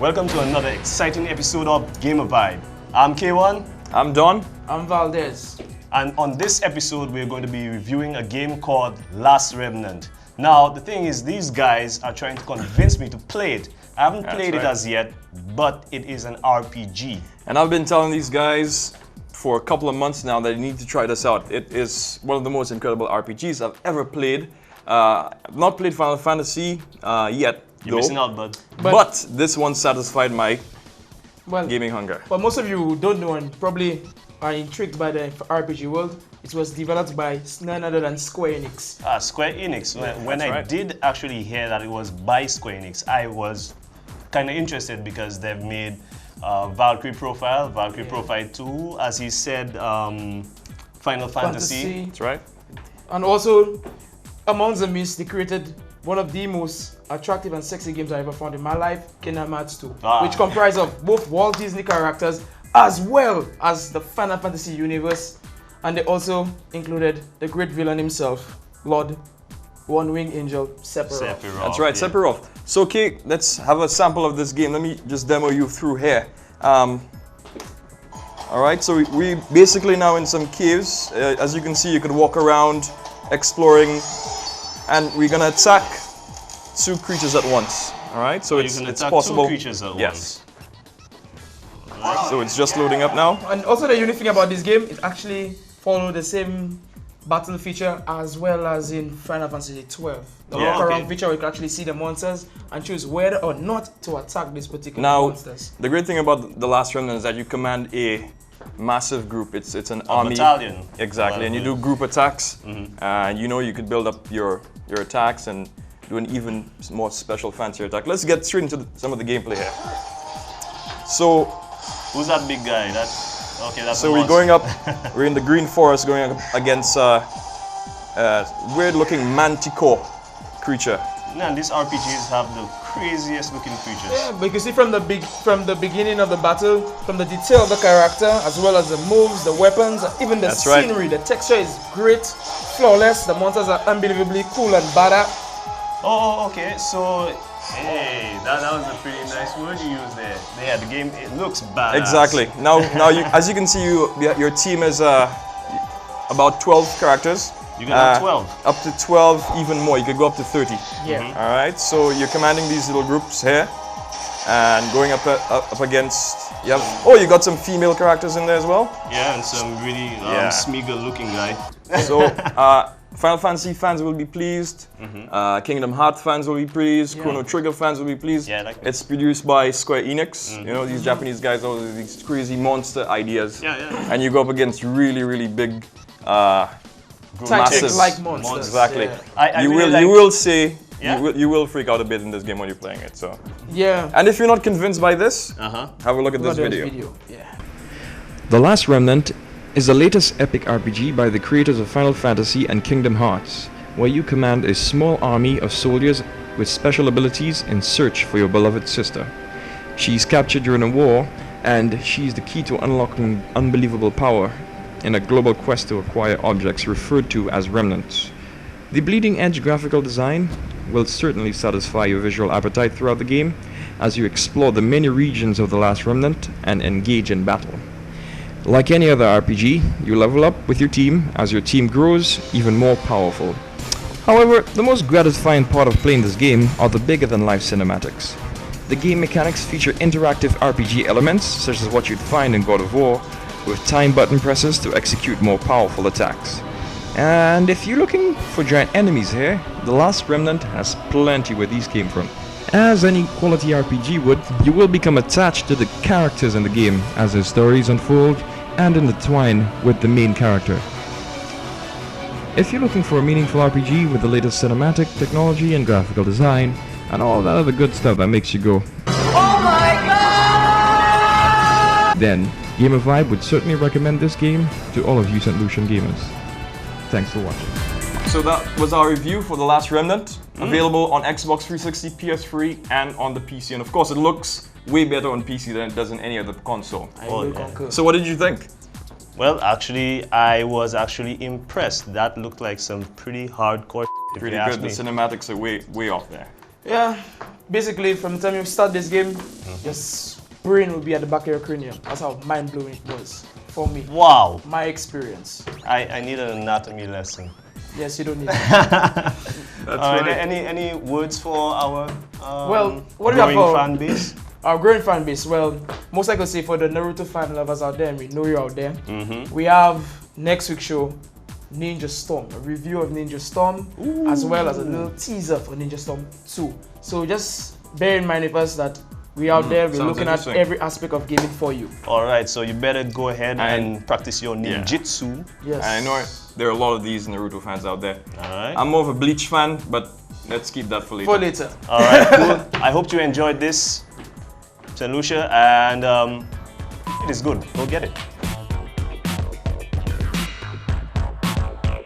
Welcome to another exciting episode of Gamer Vibe. I'm K1. I'm Don. I'm Valdez. And on this episode, we're going to be reviewing a game called Last Remnant. Now, the thing is, these guys are trying to convince me to play it. I haven't played it as yet, but it is an RPG. And I've been telling these guys for a couple of months now that they need to try this out. It is one of the most incredible RPGs I've ever played. I've not played Final Fantasy yet, You're missing out, bud. But this one satisfied my gaming hunger. But most of you don't know and probably are intrigued by the RPG world. It was developed by none other than Square Enix. Square Enix. When I did actually hear that it was by Square Enix, I was kind of interested because they've made Valkyrie Profile, Valkyrie Profile 2, as he said, Final Fantasy. That's right. And also, amongst the midst, they created one of the most attractive and sexy games I ever found in my life, Kingdom Hearts 2, which comprised of both Walt Disney characters as well as the Final Fantasy universe. And they also included the great villain himself, Lord One-Winged Angel, Sephiroth. That's right, Sephiroth. So, okay, let's have a sample of this game. Let me just demo you through here. Alright, so we basically now in some caves. As you can see, you can walk around exploring, and we're gonna attack two creatures at once. Alright, so it's possible. Two creatures at once. So it's just loading up now. And also the unique thing about this game, it actually follows the same battle feature as well as in Final Fantasy 12. The walk around feature where you can actually see the monsters and choose whether or not to attack these particular monsters. The great thing about The Last Remnant is that you command a massive group. It's an army. Battalion. Exactly, and you do group attacks. And you know you could build up your attacks and do an even more special, fancier attack. Let's get straight into some of the gameplay here. So, who's that big guy? That's so we're going up. We're in the green forest, going up against weird-looking manticore creature. Man, these RPGs have the craziest looking creatures. Yeah, but you can see from the beginning of the battle, from the detail of the character, as well as the moves, the weapons, even the scenery. The texture is great, flawless. The monsters are unbelievably cool and badass. Oh, okay. So, hey, that was a pretty nice word you used there. Yeah, the game, it looks badass. Exactly. Now, as you can see, your team is about 12 characters. You can have 12. Up to 12, even more. You could go up to 30. Yeah. All right. So you're commanding these little groups here, and going up against. You got some female characters in there as well. Yeah, and some really Smeagol-looking guy. So Final Fantasy fans will be pleased. Kingdom Hearts fans will be pleased. Chrono Trigger fans will be pleased. Yeah, it's produced by Square Enix. You know, these Japanese guys always have these crazy monster ideas. And you go up against really, really big. Massive like monsters. Exactly. Yeah. You will freak out a bit in this game when you're playing it. So. Yeah. And if you're not convinced by this, have a look at this video. Yeah. The Last Remnant is the latest epic RPG by the creators of Final Fantasy and Kingdom Hearts, where you command a small army of soldiers with special abilities in search for your beloved sister. She's captured during a war, and she's the key to unlocking unbelievable power in a global quest to acquire objects referred to as remnants. The bleeding-edge graphical design will certainly satisfy your visual appetite throughout the game as you explore the many regions of The Last Remnant and engage in battle. Like any other RPG, you level up with your team as your team grows even more powerful. However, the most gratifying part of playing this game are the bigger-than-life cinematics. The game mechanics feature interactive RPG elements such as what you'd find in God of War, with time button presses to execute more powerful attacks. And if you're looking for giant enemies here, The Last Remnant has plenty where these came from. As any quality RPG would, you will become attached to the characters in the game as their stories unfold and intertwine with the main character. If you're looking for a meaningful RPG with the latest cinematic, technology and graphical design, and all that other good stuff that makes you go, "Oh my god!" then Gamer Vibe would certainly recommend this game to all of you St.Lucian Gamers. Thanks for watching. So that was our review for The Last Remnant, available on Xbox 360, PS3, and on the PC. And of course, it looks way better on PC than it does in any other console. So what did you think? Well, actually, I was actually impressed. That looked like some pretty hardcore. Pretty good. The cinematics are way off there. Yeah, basically from the time you start this game, your brain will be at the back of your cranium. That's how mind-blowing it was for me. Wow. My experience. I need an anatomy lesson. Yes, you don't need That's right. Any words for our what do we have growing for fan base? our growing fan base? Well, most I could say for the Naruto fan lovers out there, and we know you're out there, we have next week's show, Ninja Storm, a review of Ninja Storm, as well as a little teaser for Ninja Storm 2. So just bear in mind with us that we out there, we're looking at every aspect of gaming for you. Alright, so you better go ahead and practice your ninjutsu. Yes. I know there are a lot of these Naruto fans out there. Alright. I'm more of a Bleach fan, but let's keep that for later. Alright, cool. I hope you enjoyed this, St. Lucia, and it is good. Go get it.